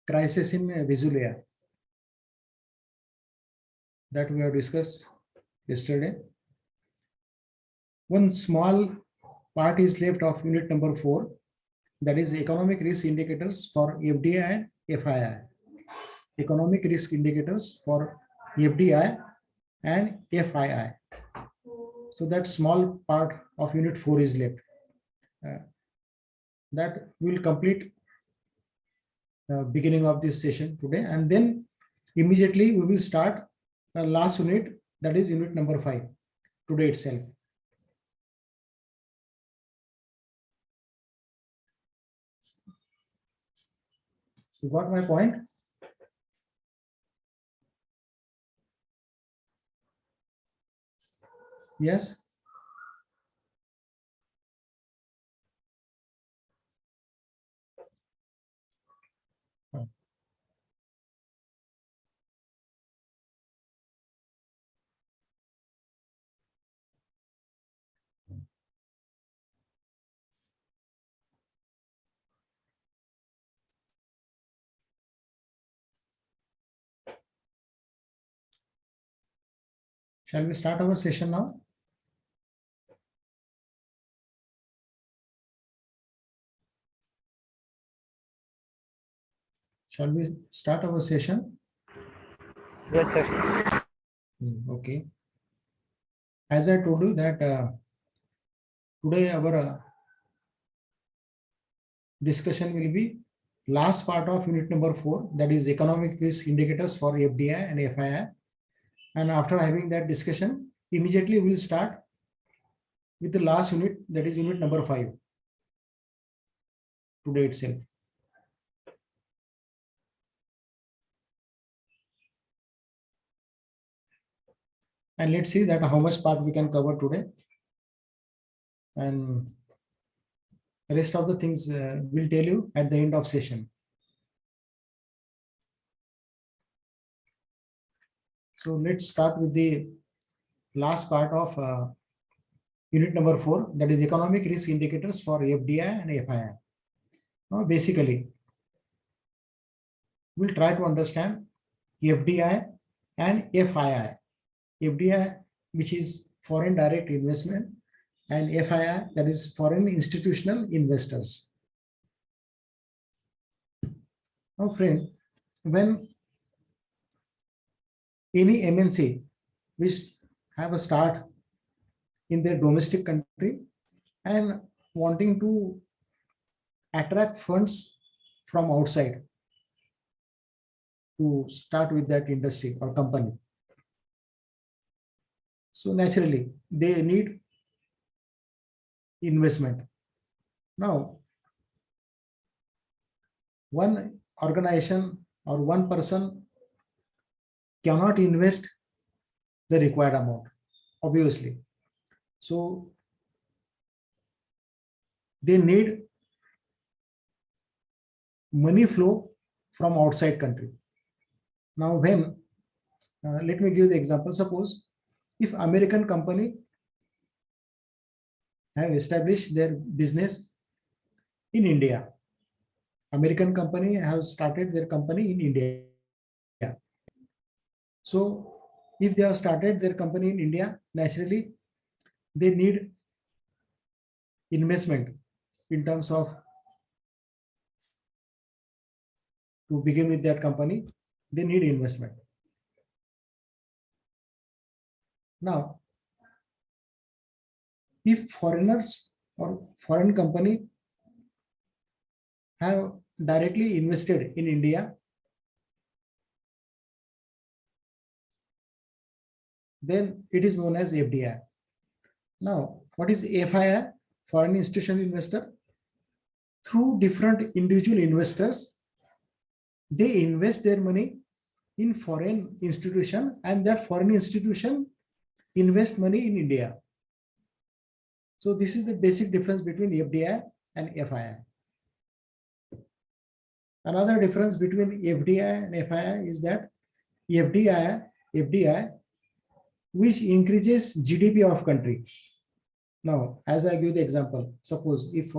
crisis in Venezuela that we have discussed yesterday. One small part is left of unit number 4, that is economic risk indicators for FDI and FII. Economic risk indicators for FDI and FII. So that small part of unit 4 is left. That will complete beginning of this session today, and then immediately we will start the last unit, that is unit number 5 today itself. So got my point? Yes. Shall we start our session now? Shall we start our session? Yes, sir. Okay. As I told you that today our discussion will be last part of unit number 4, that is economic risk indicators for FDI and FII. And after having that discussion, immediately we will start with the last unit, that is unit number 5 today itself. And let's see that how much part we can cover today. And the rest of the things we'll tell you at the end of session. So let's start with the last part of unit number 4, that is economic risk indicators for FDI and FII. Now, basically, we'll try to understand FDI and FII. FDI, which is foreign direct investment, and FII, that is foreign institutional investors. Now, friend, when any MNC which have a start in their domestic country and wanting to attract funds from outside to start with that industry or company, so naturally they need investment. Now, one organization or one person cannot invest the required amount, obviously. So they need money flow from outside country. Now, when let me give the example. Suppose if American company have established their business in India, American company have started their company in India. So if they have started their company in India, naturally they need investment in terms of to begin with that company, they need investment. Now, if foreigners or foreign company have directly invested in India, then it is known as FDI. Now, what is FII? Foreign institutional investor. Through different individual investors, they invest their money in foreign institution, and that foreign institution invest money in India. So this is the basic difference between FDI and FII. Another difference between FDI and FII is that FDI which increases GDP of country. Now, as I give the example, suppose if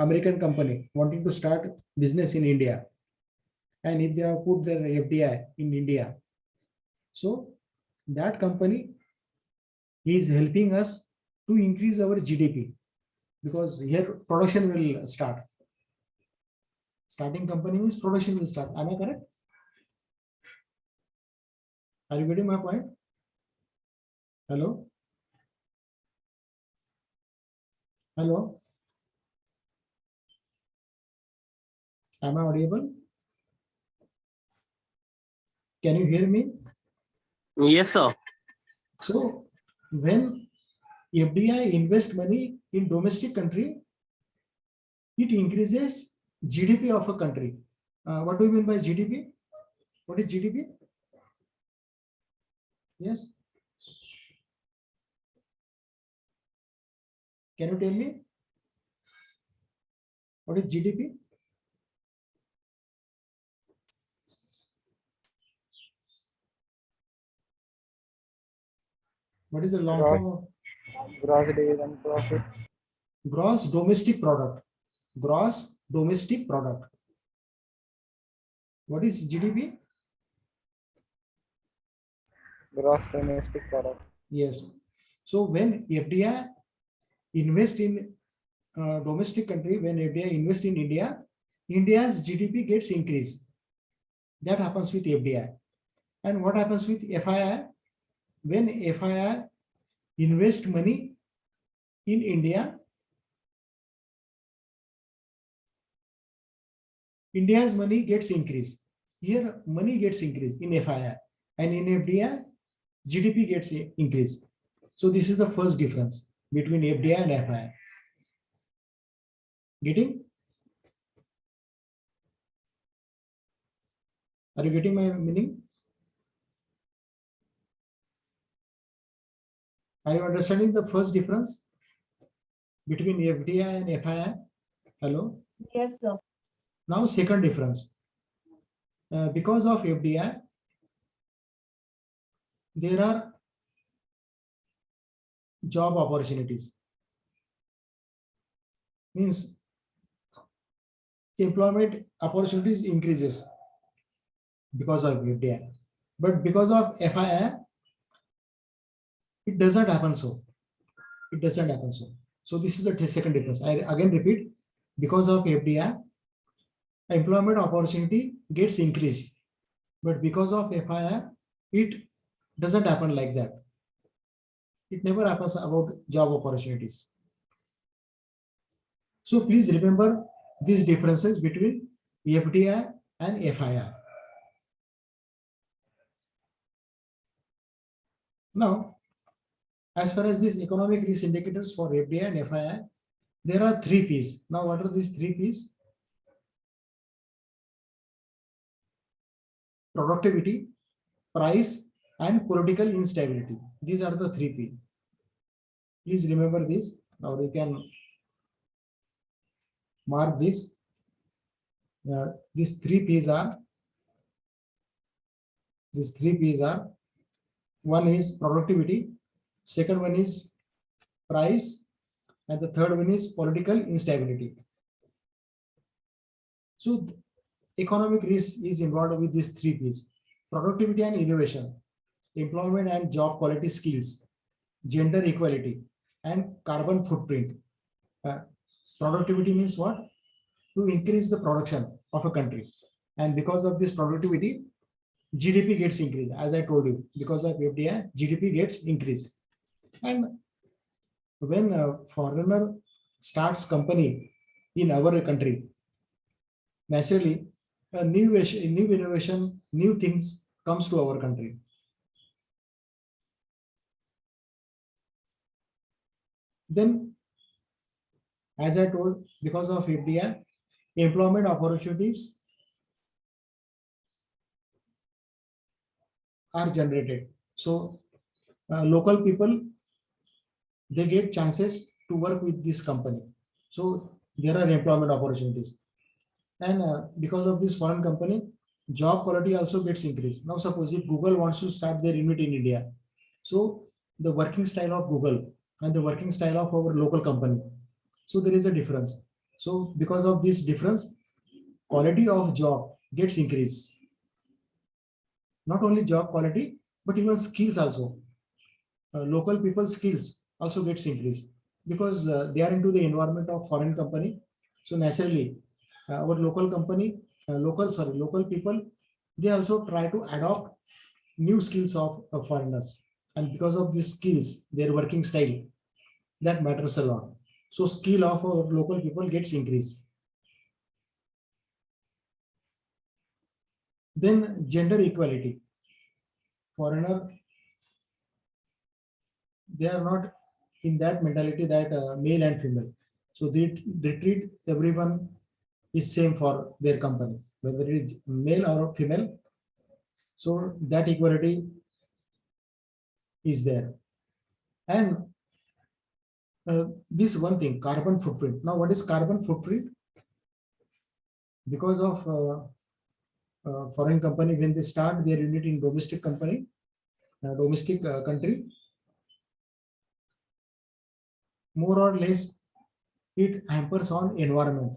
American company wanting to start business in India, and if they have put their FDI in India, so that company is helping us to increase our GDP, because here production will start. Starting company means production will start. Am I correct? Are you getting my point? Hello? Hello? Am I audible? Can you hear me? Yes, sir. So when FDI invest money in domestic country, it increases GDP of a country. What do you mean by GDP? What is GDP? Yes. Can you tell me? What is GDP? What is the long form of Gross division profit. gross domestic product? Gross domestic product. What is GDP? Gross domestic product. Yes. So when FDI invest in domestic country, when FDI invest in India, India's GDP gets increased. That happens with FDI. And what happens with FII? When FII invest money in India, India's money gets increased. Here money gets increased in FII, and in FDI GDP gets increased. So this is the first difference between FDI and FII. Getting? Are you getting my meaning? Are you understanding the first difference between FDI and FII? Hello? Yes, sir. Now second difference. Because of FDI, there are job opportunities. Means employment opportunities increases because of FDI. But because of FII, it doesn't happen so. It doesn't happen so. So this is the second difference. I again repeat, because of FDI, employment opportunity gets increased. But because of FII, it doesn't happen like that. It never happens about job opportunities. So please remember these differences between FDI and FII. Now, as far as these economic risk indicators for FDI and FII, there are 3 P's. Now, what are these 3 P's? Productivity, price, and political instability. These are the 3 P. Please remember this. Now we can mark this. These 3 P's are. One is productivity, second one is price, and the third one is political instability. So economic risk is involved with these 3 P's: productivity and innovation, employment and job quality skills, gender equality, and carbon footprint. Productivity means what? To increase the production of a country. And because of this productivity, GDP gets increased. As I told you, because of FDI, GDP gets increased. And when a foreigner starts company in our country, naturally, a new innovation, new things comes to our country. Then, as I told, because of FDI, employment opportunities are generated. So local people, they get chances to work with this company. So there are employment opportunities. And because of this foreign company, job quality also gets increased. Now suppose if Google wants to start their unit in India, so the working style of Google and the working style of our local company, so there is a difference. So because of this difference, quality of job gets increased. Not only job quality, but even skills also. Local people's skills also gets increased because they are into the environment of foreign company. So naturally, our local people, they also try to adopt new skills of foreigners, and because of these skills, their working style, that matters a lot. So skill of our local people gets increased. Then gender equality. Foreigner, they are not in that mentality that male and female. So they treat everyone is same for their company, whether it is male or female. So that equality is there. And this one thing, carbon footprint. Now, what is carbon footprint? Because of foreign company, when they start their unit in domestic company, domestic country, more or less it hampers on environment.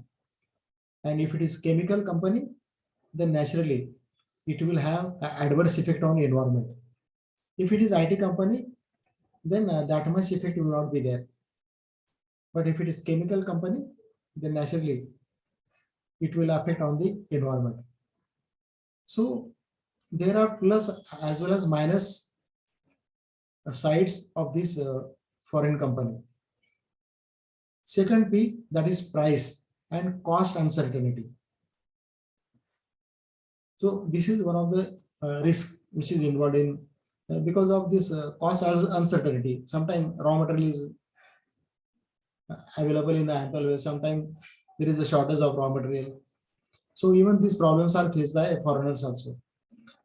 And if it is chemical company, then naturally it will have an adverse effect on environment. If it is IT company, then that much effect will not be there. But if it is chemical company, then naturally it will affect on the environment. So there are plus as well as minus sides of this foreign company. Second P, that is price and cost uncertainty. So this is one of the risks which is involved in because of this cost uncertainty. Sometimes raw material is available in the ample way. Sometimes there is a shortage of raw material. So even these problems are faced by foreigners also.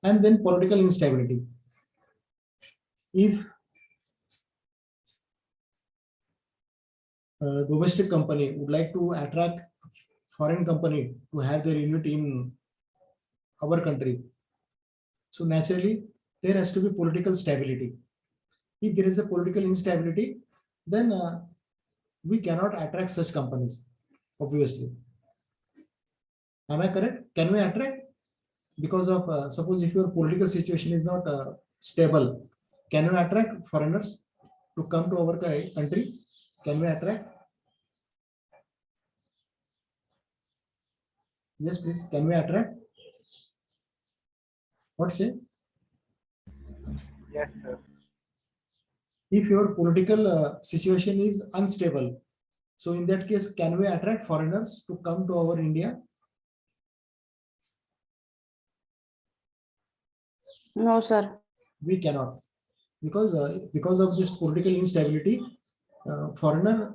And then political instability. If a domestic company would like to attract foreign company to have their unit in our country, so naturally there has to be political stability. If there is a political instability, then we cannot attract such companies, obviously. Am I correct? Can we attract? Because of suppose if your political situation is not stable, can we attract foreigners to come to our country? Can we attract? Yes, please. Can we attract? What say? Yes, sir. If your political situation is unstable, so in that case, can we attract foreigners to come to our India? No, sir. We cannot, because of this political instability, foreigner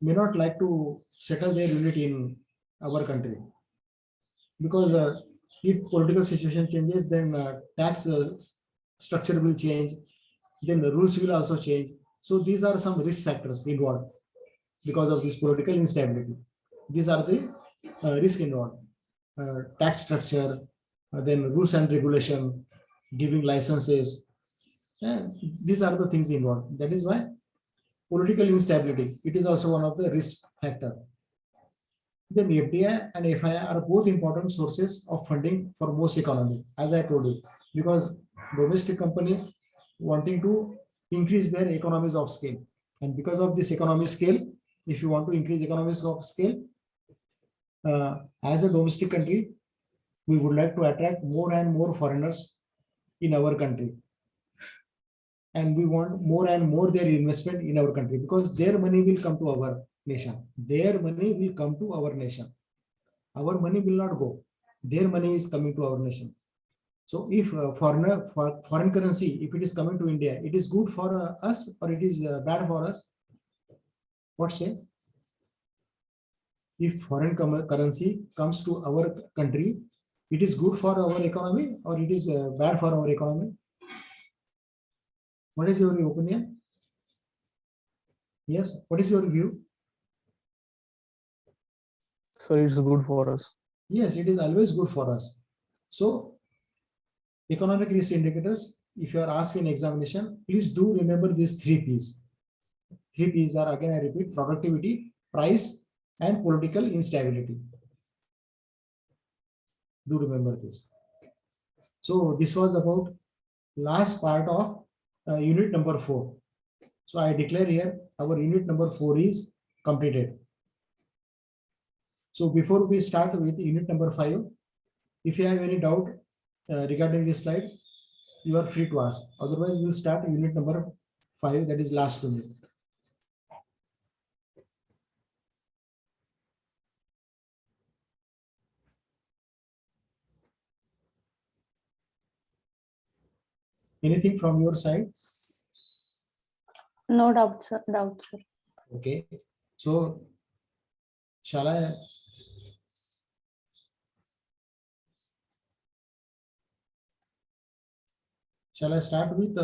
may not like to settle their unit in our country, because if political situation changes, then tax structure will change, then the rules will also change. So these are some risk factors involved because of this political instability. These are the risk involved. Tax structure, then rules and regulation, giving licenses. These are the things involved. That is why political instability, it is also one of the risk factor. Then FDI and FII are both important sources of funding for most economy, as I told you, because domestic company wanting to increase their economies of scale. And because of this economy scale, if you want to increase economies of scale, as a domestic country, we would like to attract more and more foreigners in our country. And we want more and more their investment in our country, because their money will come to our nation. Their money will come to our nation. Our money will not go. Their money is coming to our nation. So if foreign currency, if it is coming to India, it is good for us or it is bad for us? What say? If foreign currency comes to our country, it is good for our economy or it is bad for our economy? What is your opinion? Yes, what is your view? So it's good for us. Yes, it is always good for us. So economic risk indicators, if you are asked in examination, please do remember these 3 P's. 3 P's are, again I repeat, productivity, price, and political instability. Do remember this. So this was about last part of unit number 4. So I declare here our unit number 4 is completed. So before we start with unit number 5, if you have any doubt regarding this slide, you are free to ask. Otherwise, we'll start unit number 5, that is last unit. Anything from your side? No doubt, sir. Doubt, sir. Okay. So shall I start with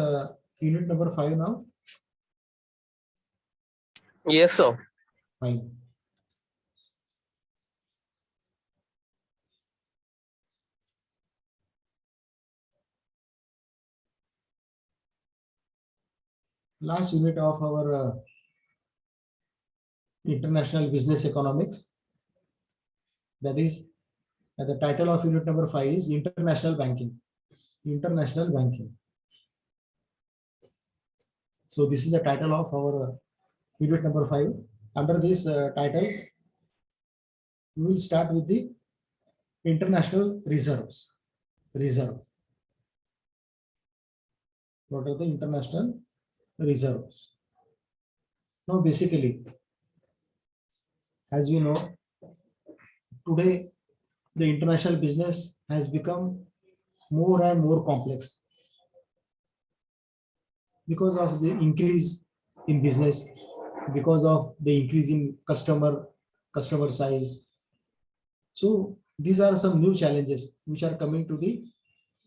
unit number 5 now? Yes, sir. Fine. Last unit of our international business economics. That is, the title of unit number 5 is international banking. International banking. So this is the title of our unit number 5. Under this title, we will start with the international reserves. Reserve. What are the international reserves? Now, basically, as we know, today the international business has become more and more complex because of the increase in business, because of the increase in customer size. So these are some new challenges which are coming to the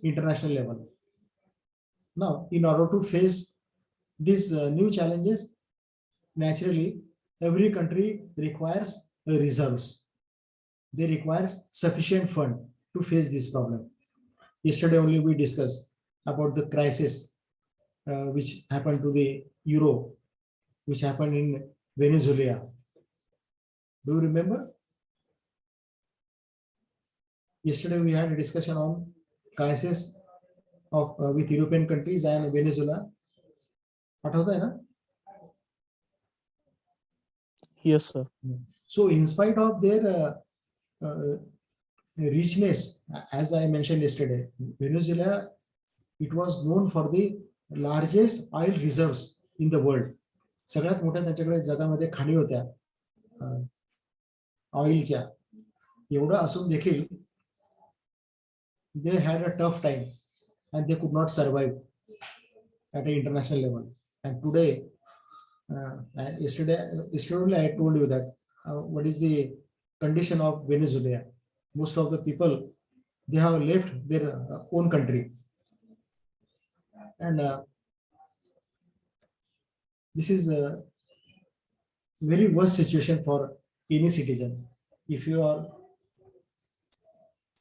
international level. Now, in order to face these new challenges, naturally, every country requires reserves. They require sufficient fund to face this problem. Yesterday only we discussed about the crisis which happened to the euro, which happened in Venezuela. Do you remember? Yesterday we had a discussion on crisis of with European countries and Venezuela. आठवता है ना? Yes, sir. So in spite of their richness, as I mentioned yesterday, Venezuela, it was known for the largest oil reserves in the world. सगळ्यात मोठ्या त्यांच्याकडे जगामध्ये खाणी होत्या ऑइलच्या. एवढं असून देखील they had a tough time and they could not survive at an international level. And today, and yesterday I told you that what is the condition of Venezuela. Most of the people, they have left their own country, and this is a very worst situation for any citizen. If you are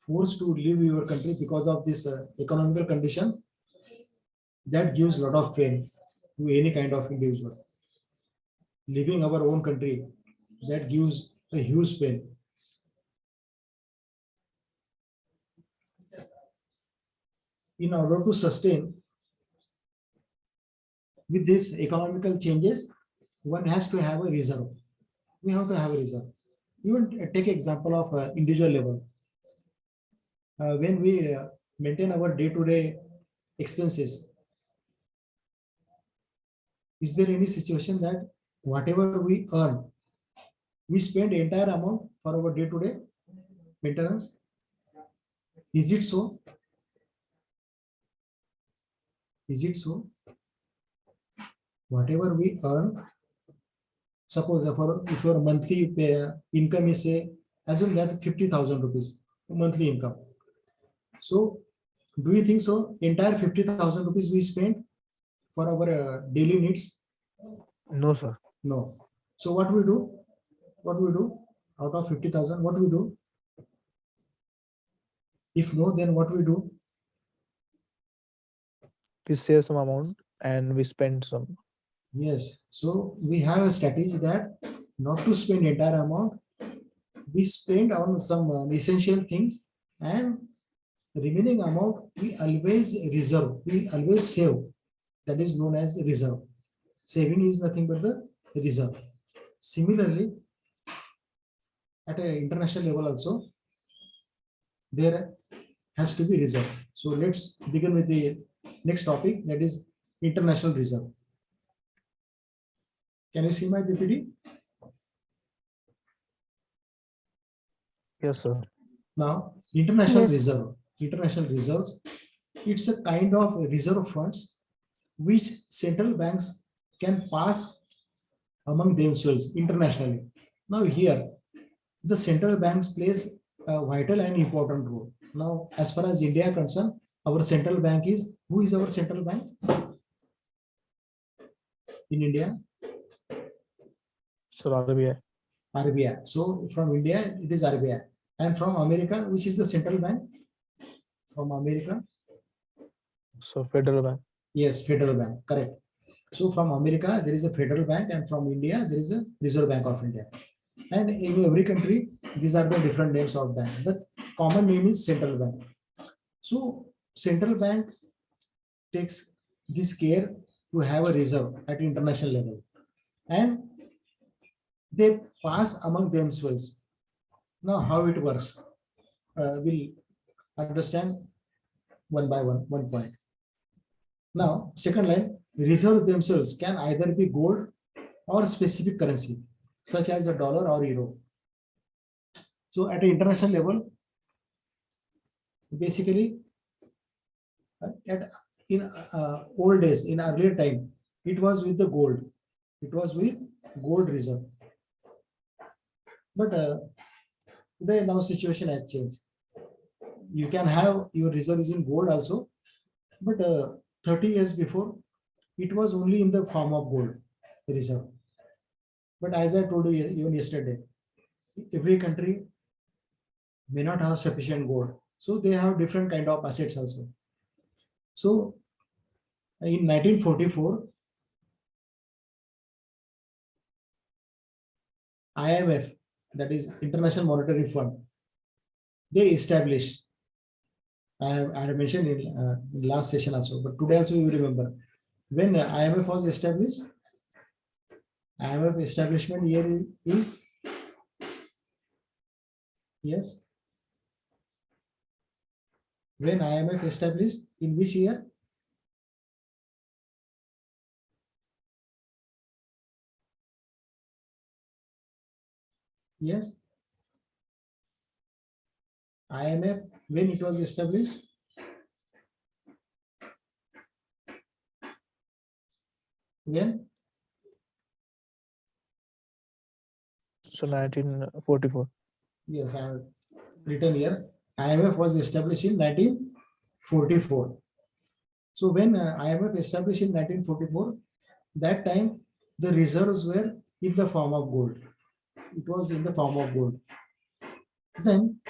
forced to leave your country because of this economical condition, that gives a lot of pain to any kind of individual. Leaving our own country, that gives a huge pain. In order to sustain with these economical changes, one has to have a reserve. We have to have a reserve. Even take example of individual level. When we maintain our day-to-day expenses, is there any situation that whatever we earn, we spend the entire amount for our day-to-day maintenance? Is it so? Is it so? Whatever we earn, suppose if your monthly income is, say, assume that 50,000 rupees monthly income. So, do you think so? Entire 50,000 rupees we spend for our daily needs? No, sir. No. So what we do? What we do out of 50,000? What we do? If no, then what we do? We save some amount and we spend some. Yes. So we have a strategy that not to spend entire amount, we spend on some essential things and remaining amount we always reserve, we always save. That is known as reserve. Saving is nothing but the reserve. Similarly, at an international level also, there has to be reserve. So let's begin with the next topic, that is international reserve. Can you see my PPT? Yes, sir. Now, international Yes. reserve, international reserves, it's a kind of reserve funds which central banks can pass among themselves internationally. Now here, the central banks plays a vital and important role. Now, as far as India is concerned, our central bank is, who is our central bank in India? Sir, RBI. RBI. So from India, it is RBI. And from America, which is the central bank? From America? So Federal Bank. Yes, Federal Bank, correct. So from America, there is a Federal Bank, and from India, there is a Reserve Bank of India. And in every country, these are the different names of bank, but common name is Central Bank. So Central Bank takes this care to have a reserve at international level, and they pass among themselves. Now, how it works, we'll understand one by one point. Now, second line, reserves themselves can either be gold or specific currency, such as the dollar or euro. So at an international level, basically, in old days, in earlier time, it was with the gold. It was with gold reserve. But today now situation has changed. You can have your reserves in gold also, but 30 years before, it was only in the form of gold reserve. But as I told you even yesterday, every country may not have sufficient gold, so they have different kind of assets also. So in 1944, IMF, that is International Monetary Fund, they established. I had mentioned in last session also, but today also you remember when IMF was established. IMF establishment year is, yes, when IMF established, in which year? Yes, IMF, when it was established? When? So 1944. Yes, I have written here. IMF was established in 1944. So when IMF established in 1944, that time the reserves were in the form of gold. It was in the form of gold. Then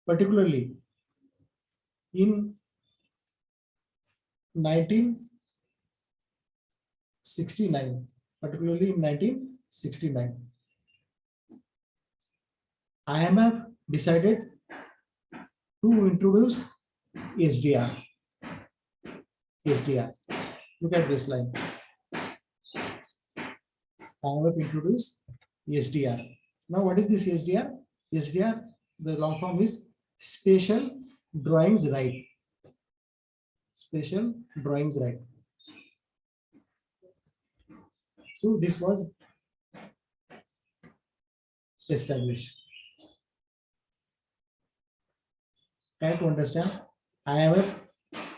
particularly in 1969, particularly in 1969, IMF decided to introduce SDR. SDR. Look at this line. IMF introduced SDR. Now, what is this SDR? SDR, the long form is Special Drawings Right. Special Drawings Right. So this was established. Try to understand. IMF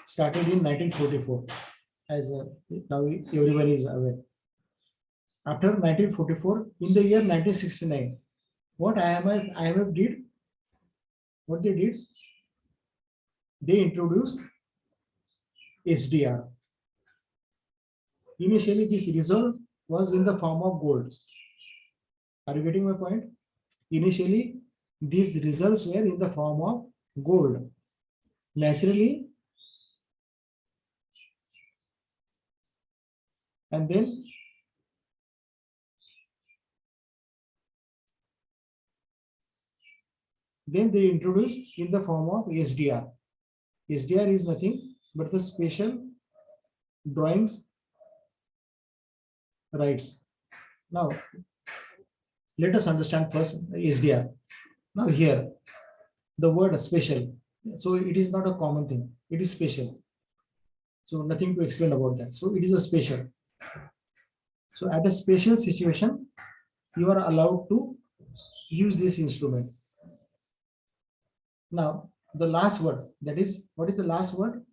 started in 1944, as now everyone is aware. After 1944, in the year 1969, what IMF did? What they did? They introduced SDR. Initially, this reserve was in the form of gold. Are you getting my point? Initially, these reserves were in the form of gold. Naturally, and then Then they introduce in the form of SDR. SDR is nothing but the special drawings rights. Now, let us understand first SDR. Now here, the word special. So it is not a common thing. It is special. So nothing to explain about that. So it is a special. So at a special situation, you are allowed to use this instrument. Now, the last word, that is, what is the last word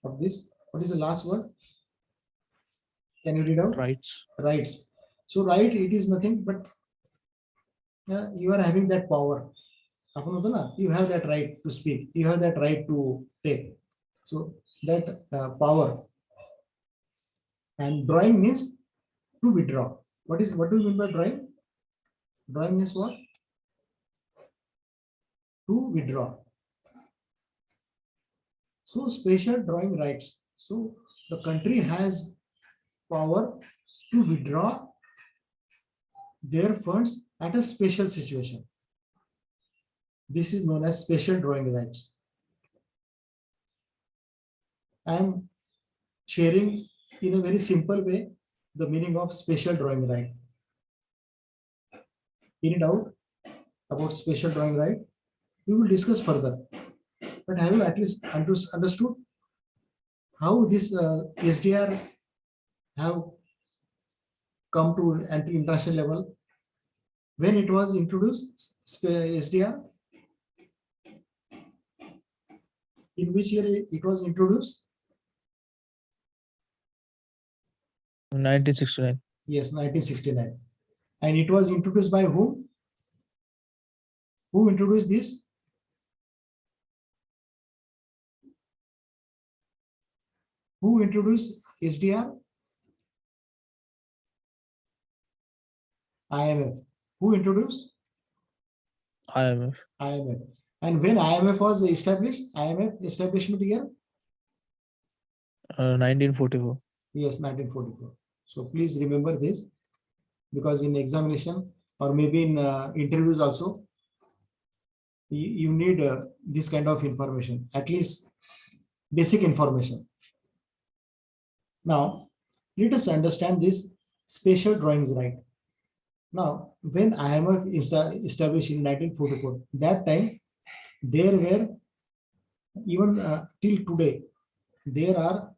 of this? What is the last word? Can you read out? Rights. Rights. So right, it is nothing but you are having that power. You have that right to speak. You have that right to take. So that power. And drawing means to withdraw. What do you mean by drawing? Drawing means what? To withdraw. So special drawing rights. So the country has power to withdraw their funds at a special situation. This is known as special drawing rights. I am sharing in a very simple way the meaning of special drawing right. Any doubt about special drawing right? We will discuss further. But have you at least understood how this SDR have come to international level? When it was introduced, SDR, in which year it was introduced? 1969. Yes, 1969. And it was introduced by whom? Who introduced this? Who introduced SDR? IMF. Who introduced? IMF. IMF. And when IMF was established, IMF establishment year? 1944. Yes, 1944. So please remember this, because in examination or maybe in interviews also, you need this kind of information, at least basic information. Now, let us understand this spatial drawings right. Now, when IMF established in 1944, that time there were, even till today, there are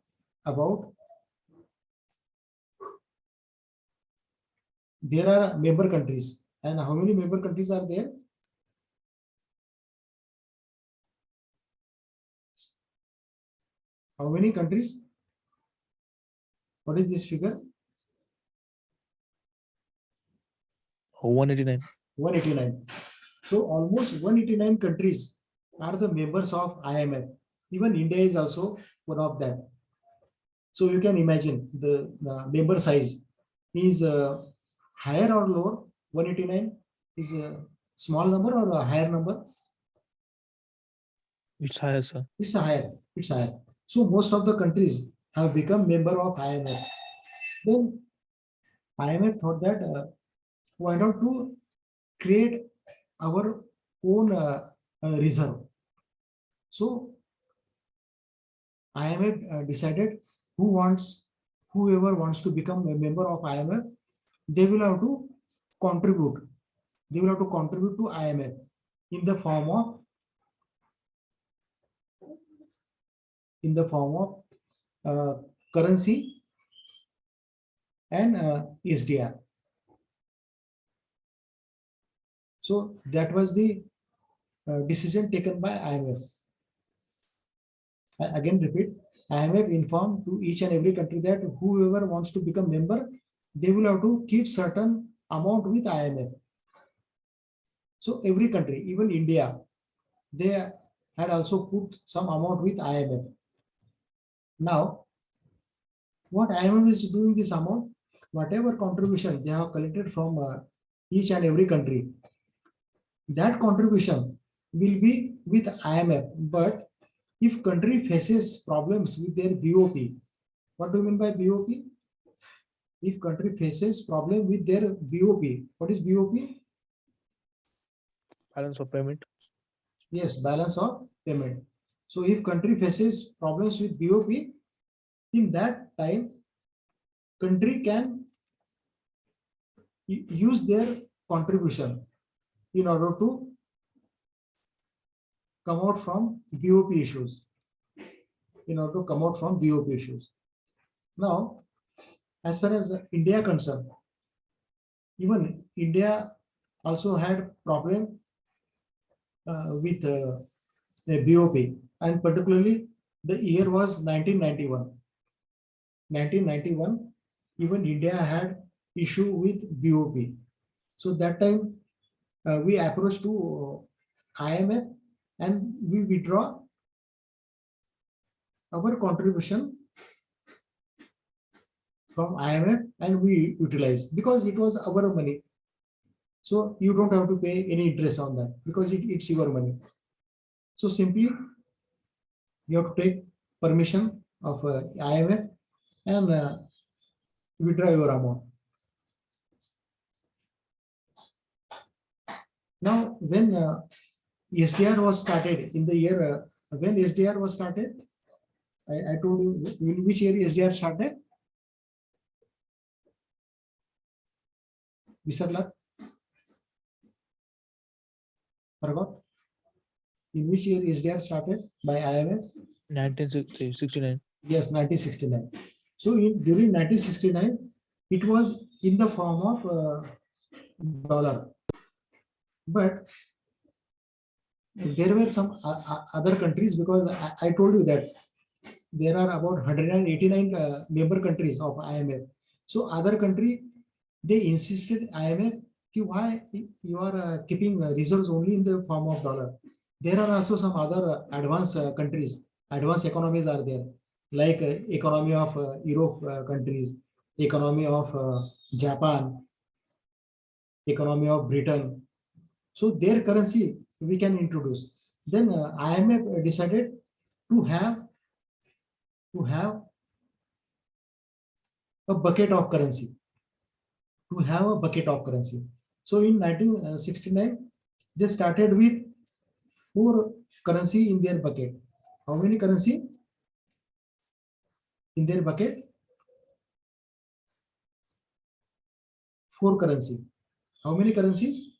about, there are member countries. And how many member countries are there? How many countries? What is this figure? 189. 189. So almost 189 countries are the members of IMF. Even India is also one of them. So you can imagine the member size is higher or lower. 189 is a small number or a higher number? It's higher, sir. It's a higher. It's higher. So most of the countries have become member of IMF. Then IMF thought that why not to create our own reserve. So IMF decided whoever wants to become a member of IMF, they will have to contribute. They will have to contribute to IMF in the form of currency and SDR. So that was the decision taken by IMF. I again repeat, IMF informed to each and every country that whoever wants to become member, they will have to keep certain amount with IMF. So every country, even India, they had also put some amount with IMF. Now, what IMF is doing this amount, whatever contribution they have collected from each and every country, that contribution will be with IMF. But if country faces problems with their BOP, what do you mean by BOP? If country faces problem with their BOP, what is BOP? Balance of payment. Yes, balance of payment. So if country faces problems with BOP, in that time, country can use their contribution in order to come out from BOP issues. In order to come out from BOP issues. Now, as far as India concerned, even India also had problem with a BOP, and particularly the year was 1991. 1991, even India had issue with BOP. So that time we approached to IMF and we withdraw our contribution from IMF and we utilize because it was our money. So you don't have to pay any interest on that because it's your money. So simply you have to take permission of IMF and withdraw your amount. Now, when SDR was started in the year, when SDR was started, I told you in which year SDR started. Visarlat? Forgot? In which year SDR started by IMF? 1969. Yes, 1969. So during 1969, it was in the form of dollar. But there were some other countries because I told you that there are about 189 member countries of IMF. So other country, they insisted IMF, why you are keeping reserves only in the form of dollar. There are also some other advanced countries, advanced economies are there, like economy of Europe countries, economy of Japan, economy of Britain. So their currency we can introduce. Then IMF decided to have a bucket of currency. To have a bucket of currency. So in 1969, they started with 4 currency in their bucket. How many currency in their bucket? 4 currency. How many currencies?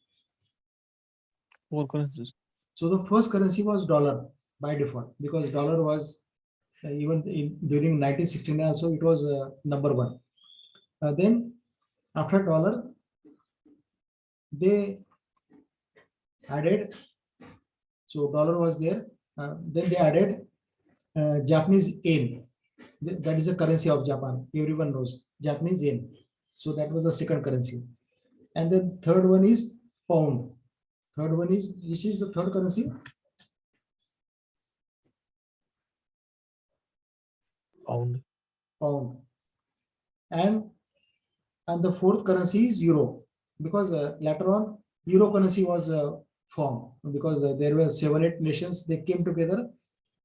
4 currencies. So the first currency was dollar by default because dollar was even during 1969 also it was number 1. Then after dollar, they added, so dollar was there, then they added Japanese yen. That is the currency of Japan. Everyone knows Japanese yen. So that was the second currency. And then third one is pound. Third one is, which is the third currency? Pound. Pound. And the fourth currency is euro, because later on euro currency was formed because there were 7-8 nations, they came together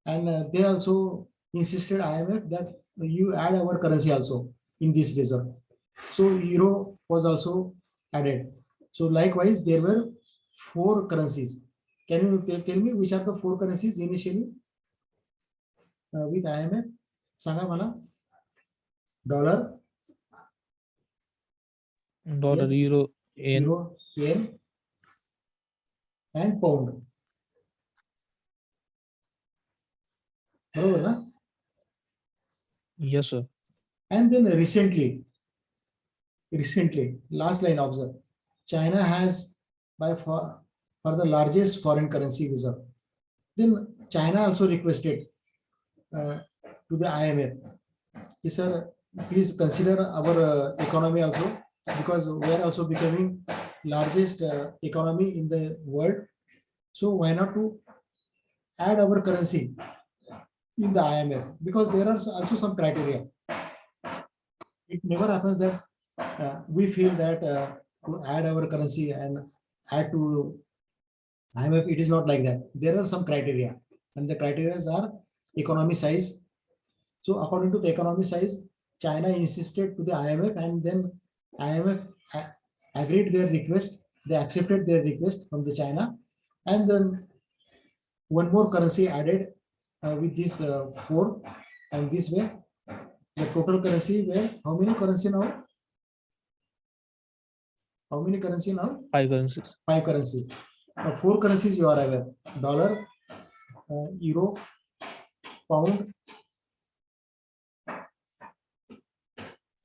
and they also insisted IMF that you add our currency also in this reserve. So euro was also added. So likewise there were 4 currencies. Can you tell me which are the 4 currencies initially with IMF? Sanga mala. Dollar, Dollar, yen, euro, yen. euro, yen, and pound. बरोबर ना? Yes, sir. And then recently, last line observe, China has by far for the largest foreign currency reserve. Then China also requested to the IMF, sir, please consider our economy also, because we are also becoming largest economy in the world. So why not to add our currency in the IMF, because there are also some criteria. It never happens that we feel that to add our currency and add to IMF, it is not like that. There are some criteria, and the criteria are economy size. So according to the economy size, China insisted to the IMF, and then IMF agreed their request. They accepted their request from the China, and then one more currency added with this 4, and this way the total currency were how many currency now? How many currency now? 5 currencies. 5 currencies. 4 currencies you are aware: dollar, euro, pound,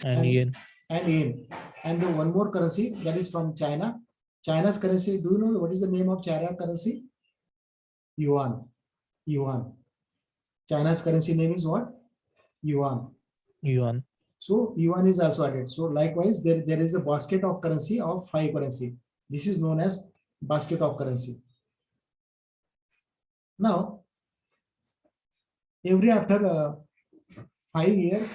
And yen. and yen. And the one more currency that is from China. China's currency. Do you know what is the name of China currency? Yuan. Yuan. China's currency name is what? Yuan. Yuan. So yuan is also added. So likewise, there is a basket of currency of 5 currency. This is known as basket of currency. Now, every after 5 years,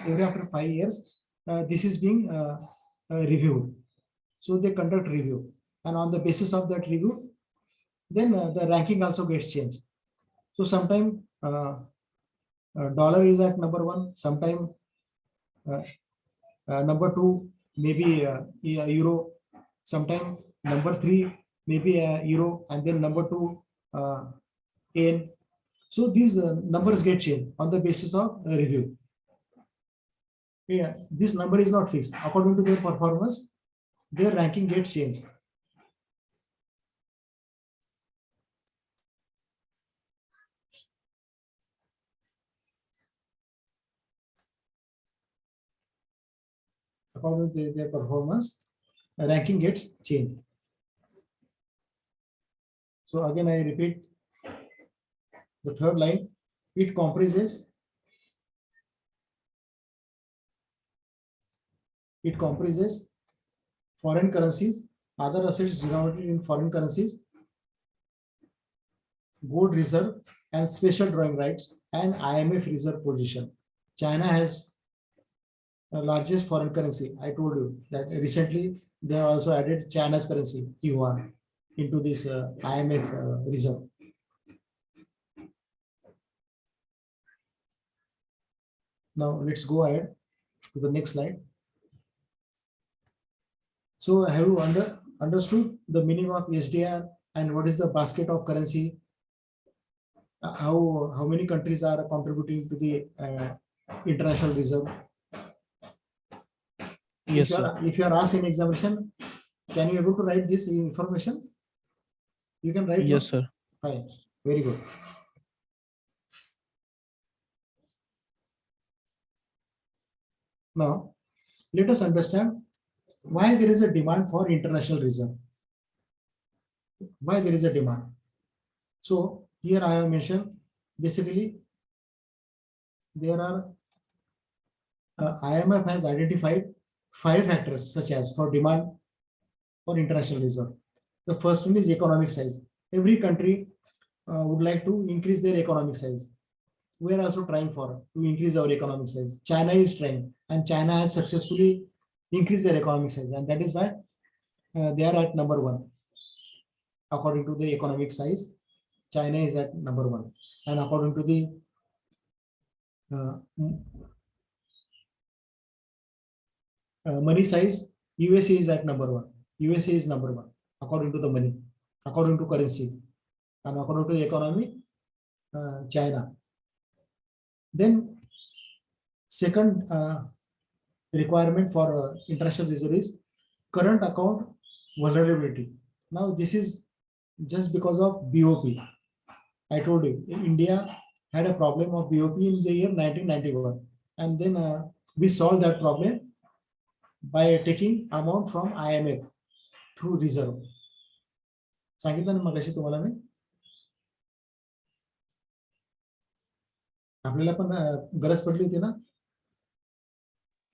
this is being reviewed. So they conduct review, and on the basis of that review, then the ranking also gets changed. So sometime dollar is at number 1, sometime number 2 maybe euro, sometime number 3 maybe euro, and then number 2 yen. So these numbers get changed on the basis of review. Yeah, this number is not fixed. According to their performance, their ranking gets changed. According to their performance, ranking gets changed. So again, I repeat the third line. It comprises foreign currencies, other assets denominated in foreign currencies, gold reserve and special drawing rights, and IMF reserve position. China has the largest foreign currency. I told you that recently they have also added China's currency, yuan, into this IMF reserve. Now let's go ahead to the next slide. So have you understood the meaning of SDR and what is the basket of currency? How many countries are contributing to the international reserve? Yes, sir. If you are asked in examination, can you able to write this information? You can write. Yes, no? sir. Fine. Very good. Now, let us understand why there is a demand for international reserve. Why there is a demand? So here I have mentioned basically there are IMF has identified 5 factors such as for demand for international reserve. The first one is economic size. Every country would like to increase their economic size. We are also trying to increase our economic size. China is trying, and China has successfully increased their economic size, and that is why they are at number 1. According to the economic size, China is at number 1, and according to the money size, USA is at number 1. USA is number 1 according to the money, according to currency, and according to the economy, China. Then second requirement for international reserve is current account vulnerability. Now this is just because of BOP. I told you India had a problem of BOP in the year 1991, and then we solved that problem by taking amount from IMF through reserve. सांगितलं ना मगाशी तुम्हाला मी. आपल्याला पण गरज पडली होती ना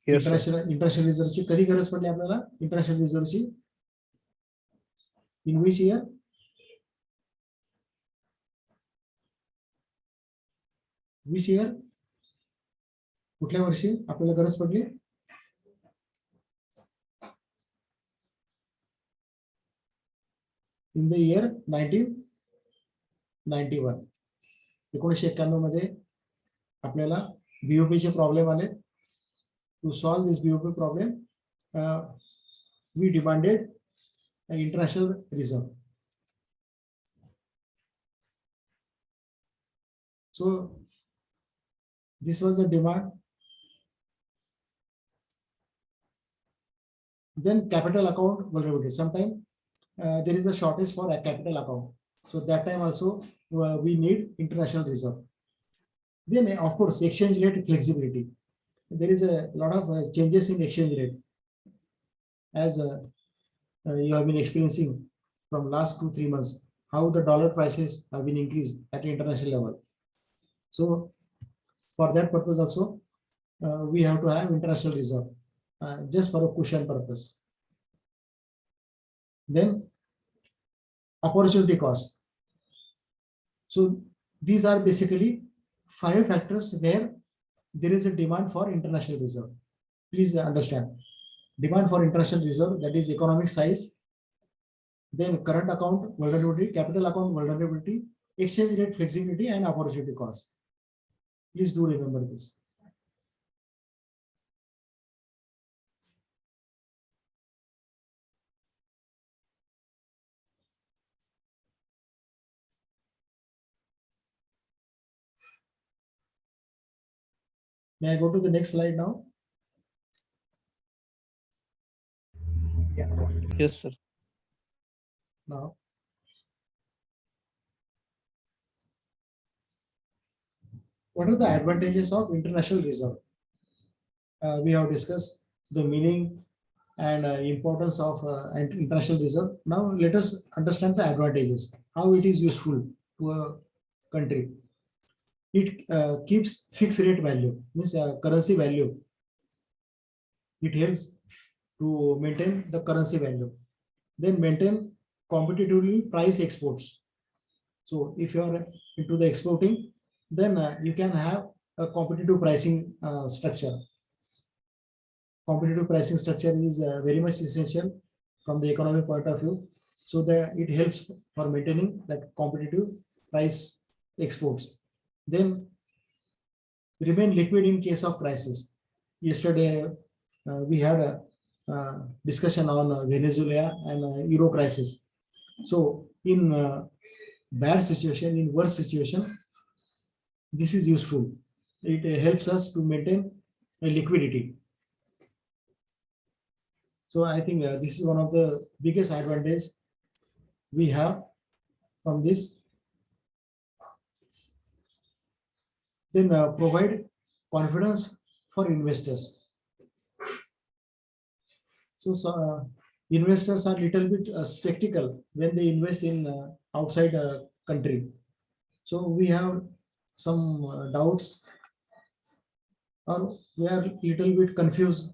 Yes, sir. इंटरनॅशनल रिझर्वची. कधी गरज पडली आपल्याला इंटरनॅशनल रिझर्वची? In which year? Which year? कुठल्या वर्षी आपल्याला गरज पडली? In the year 1991. 1991 मध्ये आपल्याला बीओपीचे प्रॉब्लेम आले. To solve this BOP problem we demanded international reserve. So this was the demand. Then capital account vulnerability. Sometimes there is a shortage for a capital account. So that time also we need international reserve. Then of course exchange rate flexibility. There is a lot of changes in exchange rate as you have been experiencing from last 2-3 months, how the dollar prices have been increased at international level. So for that purpose also, we have to have international reserve just for a cushion purpose. Then opportunity cost. So these are basically 5 factors where there is a demand for international reserve. Please understand. Demand for international reserve, that is economic size, then current account vulnerability, capital account vulnerability, exchange rate flexibility, and opportunity cost. Please do remember this. May I go to the next slide now? Yes, sir. Now, what are the advantages of international reserve? We have discussed the meaning and importance of international reserve. Now let us understand the advantages, how it is useful to a country. It keeps fixed rate value, means currency value. It helps to maintain the currency value. Then maintain competitively price exports. So if you are into the exporting, then you can have a competitive pricing structure. Competitive pricing structure is very much essential from the economic point of view, so that it helps for maintaining that competitive price exports. Then remain liquid in case of crisis. Yesterday we had a discussion on Venezuela and Euro crisis. So in bad situation, in worse situation, this is useful. It helps us to maintain a liquidity. So I think this is one of the biggest advantage we have from this. Then provide confidence for investors. So investors are little bit skeptical when they invest in outside a country. So we have some doubts, or we are little bit confused.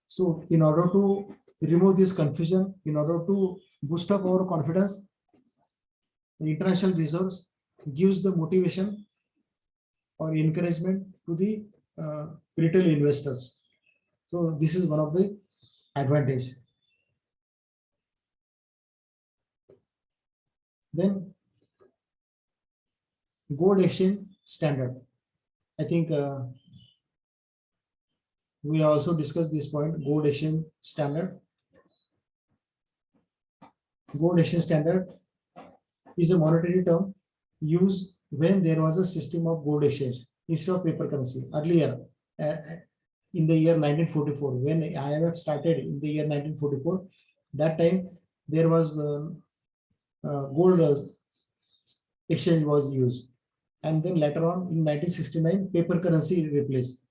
So in order to remove this confusion, in order to boost up our confidence, the international reserves gives the motivation or encouragement to the retail investors. So this is one of the advantage. Then gold exchange standard. I think we also discussed this point, gold exchange standard. Gold exchange standard is a monetary term used when there was a system of gold exchange instead of paper currency. Earlier, in the year 1944, when IMF started in the year 1944, that time there was gold exchange was used, and then later on in 1969 paper currency replaced.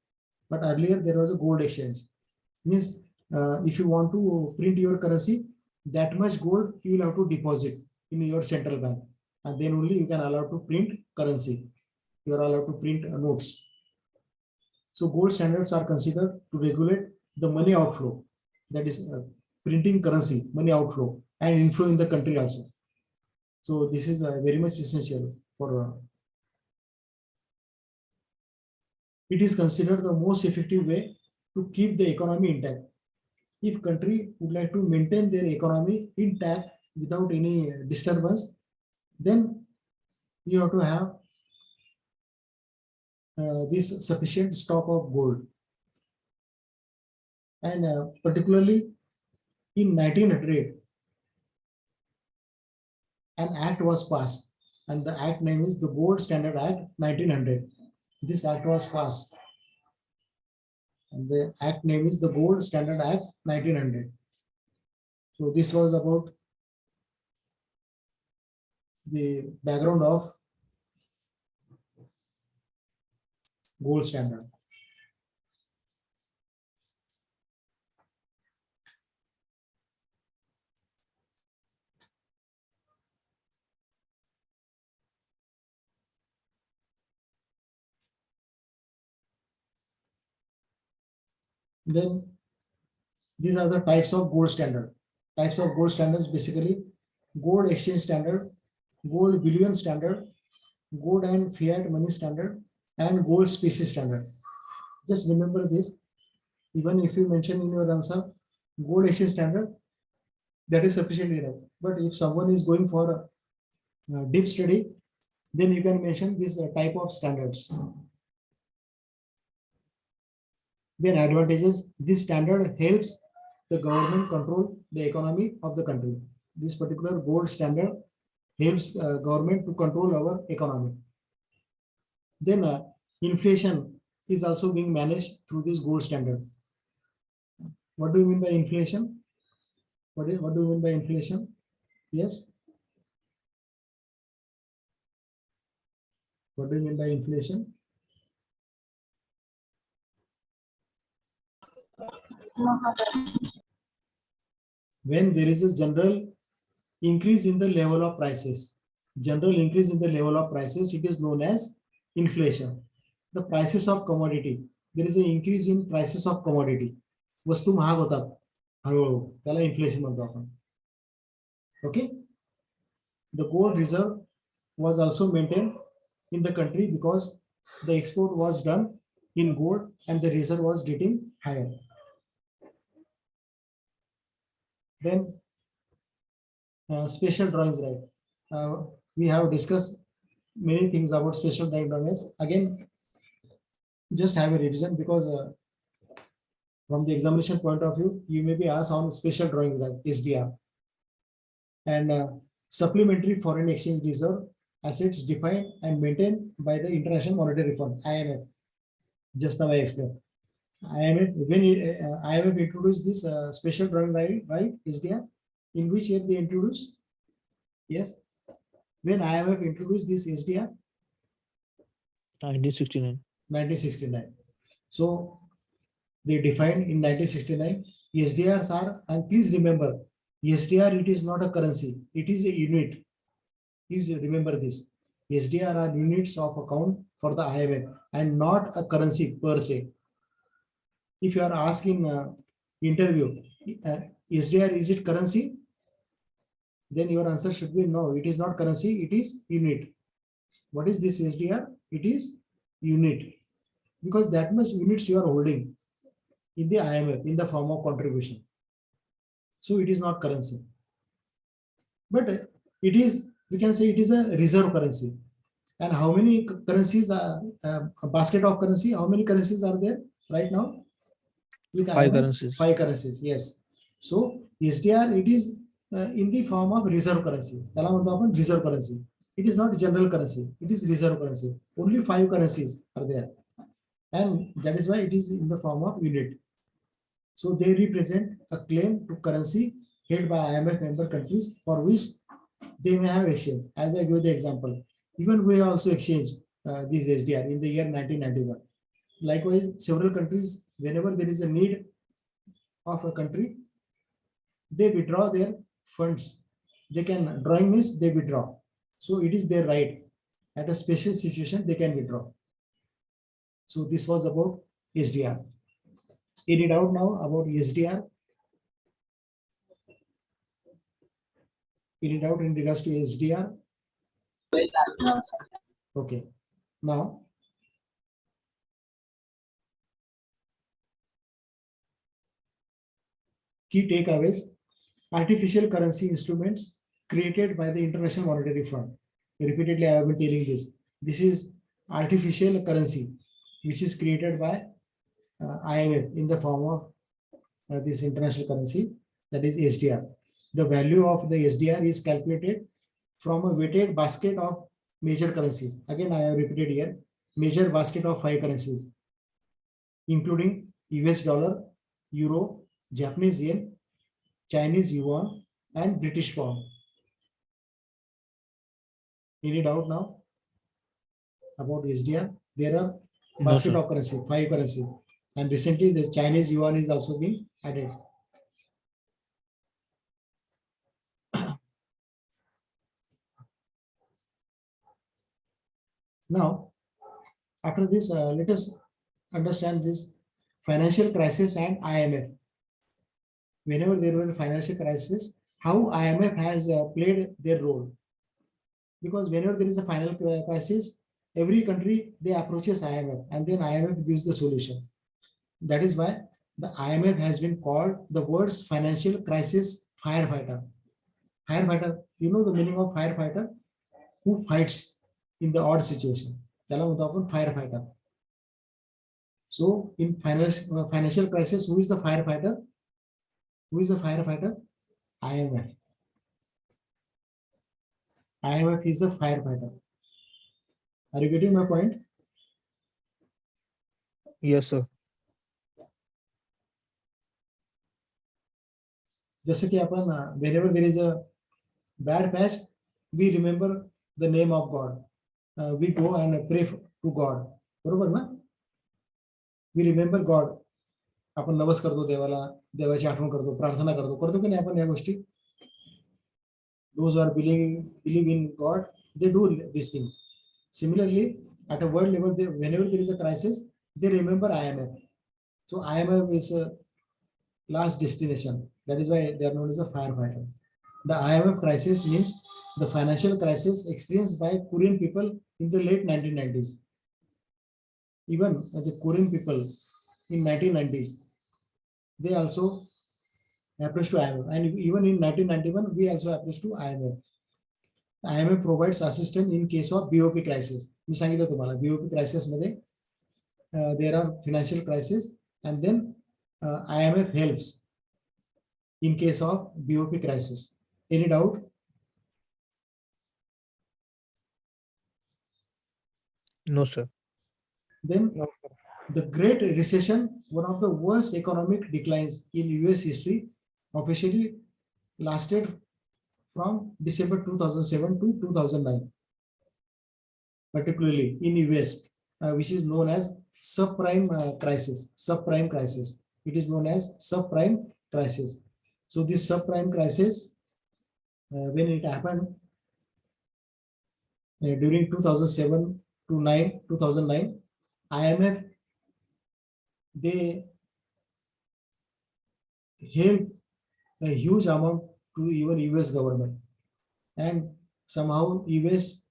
But earlier there was a gold exchange. Means if you want to print your currency, that much gold you will have to deposit in your central bank, and then only you can allow to print currency. You are allowed to print notes. So gold standards are considered to regulate the money outflow, that is printing currency, money outflow, and inflow in the country also. So this is very much essential for. It is considered the most effective way to keep the economy intact. If country would like to maintain their economy intact without any disturbance, then you have to have this sufficient stock of gold. And particularly in 1900, an act was passed and the act name is the Gold Standard Act 1900. This act was passed, and the act name is the Gold Standard Act 1900. So this was about the background of gold standard. Then these are the types of gold standard. Types of gold standards basically gold exchange standard, gold bullion standard, gold and fiat money standard, and gold specie standard. Just remember this. Even if you mention in your answer gold exchange standard, that is sufficient enough. But if someone is going for a deep study, then you can mention this type of standards. Then advantages, this standard helps the government control the economy of the country. This particular gold standard helps government to control our economy. Then inflation is also being managed through this gold standard. What do you mean by inflation? What do you mean by inflation? Yes. What do you mean by inflation? When there is a general increase in the level of prices, general increase in the level of prices, it is known as inflation. The prices of commodity, there is an increase in prices of commodity. वस्तू महाग होतात हळूहळू, त्याला inflation म्हणतो आपण. Okay. The gold reserve was also maintained in the country because the export was done in gold and the reserve was getting higher. Then special drawings right. We have discussed many things about special drawings. Again, just have a revision because from the examination point of view, you may be asked on special drawings right, SDR. And supplementary foreign exchange reserve assets defined and maintained by the International Monetary Fund, IMF. Just now I explained. IMF, when IMF introduced this special drawing right, SDR, in which year they introduced? Yes. When IMF introduced this SDR? 1969. 1969. So they defined in 1969 SDRs are, and please remember, SDR, it is not a currency, it is a unit. Please remember this. SDR are units of account for the IMF and not a currency per se. If you are asking interview, SDR, is it currency? Then your answer should be no, it is not currency, it is unit. What is this SDR? It is unit. Because that much units you are holding in the IMF in the form of contribution. So it is not currency. But it is, we can say it is a reserve currency. And how many currencies are a basket of currency? How many currencies are there right now? With 5 IMF? currencies. 5 currencies, yes. So SDR, it is in the form of reserve currency. Reserve currency. It is not general currency. It is reserve currency. Only 5 currencies are there. And that is why it is in the form of unit. So they represent a claim to currency held by IMF member countries for which they may have exchange. As I give the example, even we also exchanged this SDR in the year 1991. Likewise, several countries, whenever there is a need of a country, they withdraw their funds. They can, drawing means they withdraw. So it is their right. At a special situation, they can withdraw. So this was about SDR. Any doubt now about SDR? Any doubt in regards to SDR? Okay. Now, key takeaways: artificial currency instruments created by the International Monetary Fund. Repeatedly, I have been telling this. This is artificial currency, which is created by IMF in the form of this international currency, that is SDR. The value of the SDR is calculated from a weighted basket of major currencies. Again, I have repeated here, major basket of 5 currencies, including US dollar, euro, Japanese yen, Chinese yuan, and British pound. Any doubt now about SDR? There are No, basket sir. of currency, 5 currencies, and recently the Chinese yuan is also being added. Now, after this, let us understand this financial crisis and IMF. Whenever there were financial crisis, how IMF has played their role. Because whenever there is a final crisis, every country they approaches IMF, and then IMF gives the solution. That is why the IMF has been called the world's financial crisis firefighter. Firefighter, you know the meaning of firefighter? Who fights in the odd situation. त्याला म्हणतो आपण firefighter. So in financial crisis, who is the firefighter? Who is the firefighter? IMF. IMF is the firefighter. Are you getting my point? Yes, sir. जसं की आपण whenever there is a bad patch, we remember the name of God. We go and pray to God. बरोबर ना? We remember God. आपण नवस करतो देवाला, देवाची आठवण करतो, प्रार्थना करतो की नाही आपण या गोष्टी? Those who are believe in God, they do these things. Similarly, at a world level, whenever there is a crisis, they remember IMF. So IMF is a last destination. That is why they are known as a firefighter. The IMF crisis means the financial crisis experienced by Korean people in the late 1990s. Even the Korean people in 1990s, they also approached to IMF. And even in 1991, we also approached to IMF. IMF provides assistance in case of BOP crisis. मी सांगितलं तुम्हाला BOP crisis मध्ये there are financial crisis, and then IMF helps in case of BOP crisis. Any doubt? No, sir. Then No, sir. the Great Recession, one of the worst economic declines in US history, officially lasted from December 2007 to 2009, particularly in US, which is known as subprime crisis. Subprime crisis. It is known as subprime crisis. So this subprime crisis, when it happened during 2007 to 2009, IMF, they helped a huge amount to even US government, and somehow US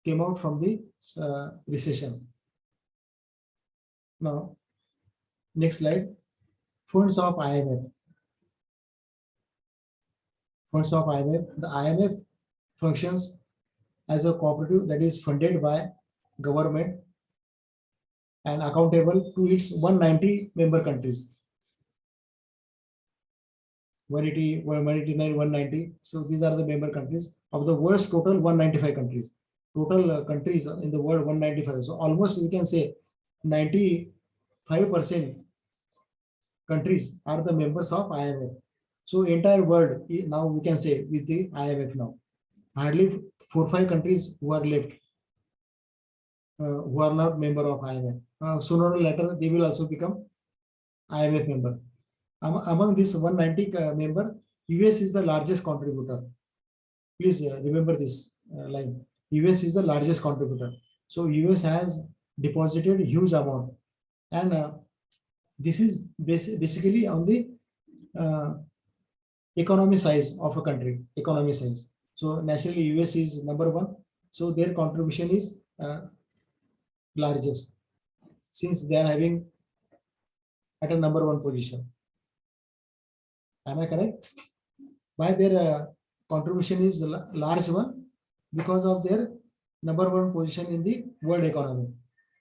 came out from the recession. Now, next slide. Funds of IMF. Funds of IMF. The IMF functions as a cooperative that is funded by government and accountable to its 190 member countries. 180, 189, 190. So these are the member countries of the world's total 195 countries. Total countries in the world 195. So almost we can say 95% countries are the members of IMF. So entire world now we can say with the IMF now. Hardly 4-5 countries who are left, who are not member of IMF. Sooner or later they will also become IMF member. Among this 190 member, US is the largest contributor. Please remember this line. US is the largest contributor. So US has deposited huge amount, and this is basically on the economy size of a country. Economy size. So naturally US is number one. So their contribution is largest, since they are having at a number one position. Am I correct? Why their contribution is large one? Because of their number one position in the world economy,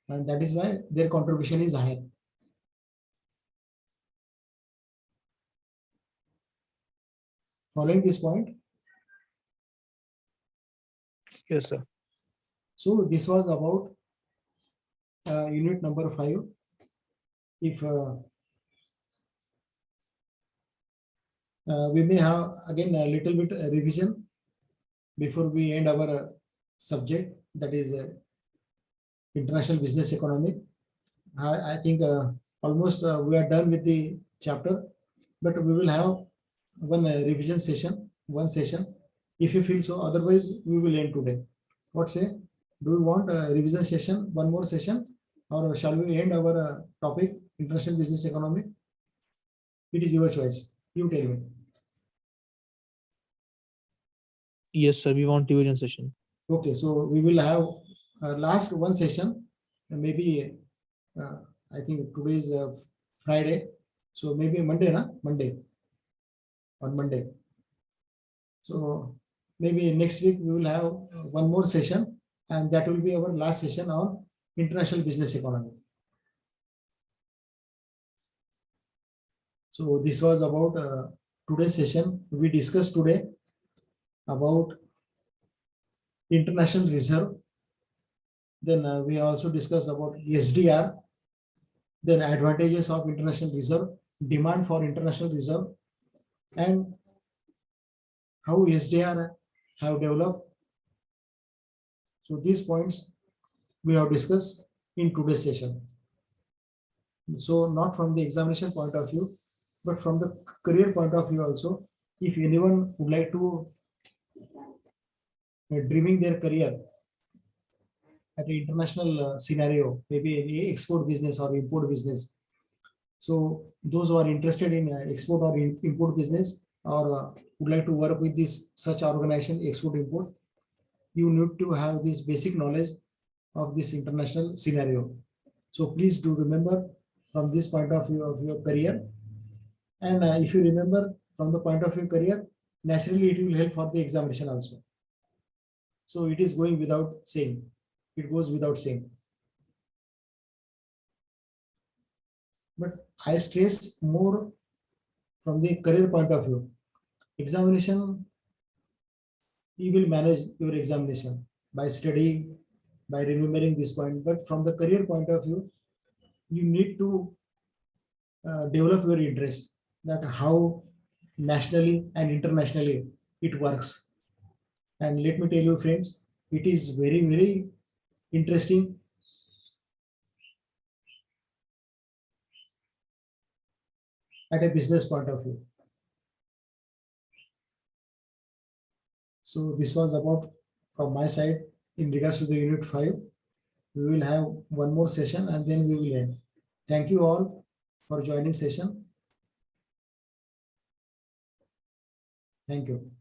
and that is why their contribution is higher. Following this point, Yes, sir. So this was about unit number 5. If we may have again a little bit revision before we end our subject, that is international business economic. I think almost we are done with the chapter, but we will have one revision session, one session, if you feel so. Otherwise, we will end today. What say? Do we want a revision session, one more session, or shall we end our topic, international business economic? It is your choice. You tell me. Yes, sir. We want division session. Okay, so we will have last one session, maybe I think today is Friday, so maybe Monday, na? Monday, on Monday. So maybe next week we will have one more session, and that will be our last session on international business economy. So this was about today's session. We discussed today about international reserve. Then we also discussed about SDR, then advantages of international reserve, demand for international reserve, and how SDR have developed. So these points we have discussed in today's session. So not from the examination point of view, but from the career point of view also. If anyone would like to dreaming their career at an international scenario, maybe in export business or import business. So those who are interested in export or import business, or would like to work with this such organization, export import, you need to have this basic knowledge of this international scenario. So please do remember from this point of view of your career. And if you remember from the point of view career, naturally it will help for the examination also. So it is going without saying. It goes without saying. But I stress more from the career point of view. Examination, you will manage your examination by studying, by remembering this point. But from the career point of view, you need to develop your interest, that how nationally and internationally it works. And let me tell you, friends, it is very, very interesting. At a business point of view. So this was about from my side in regards to the unit 5. We will have one more session and then we will end. Thank you all for joining session. Thank you.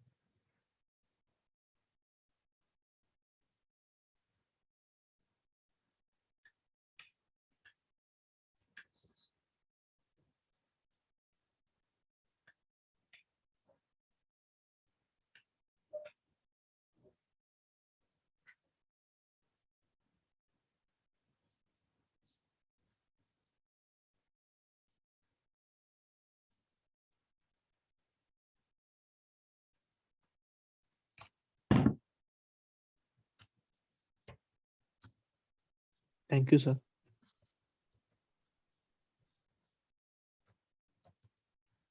Thank you, sir.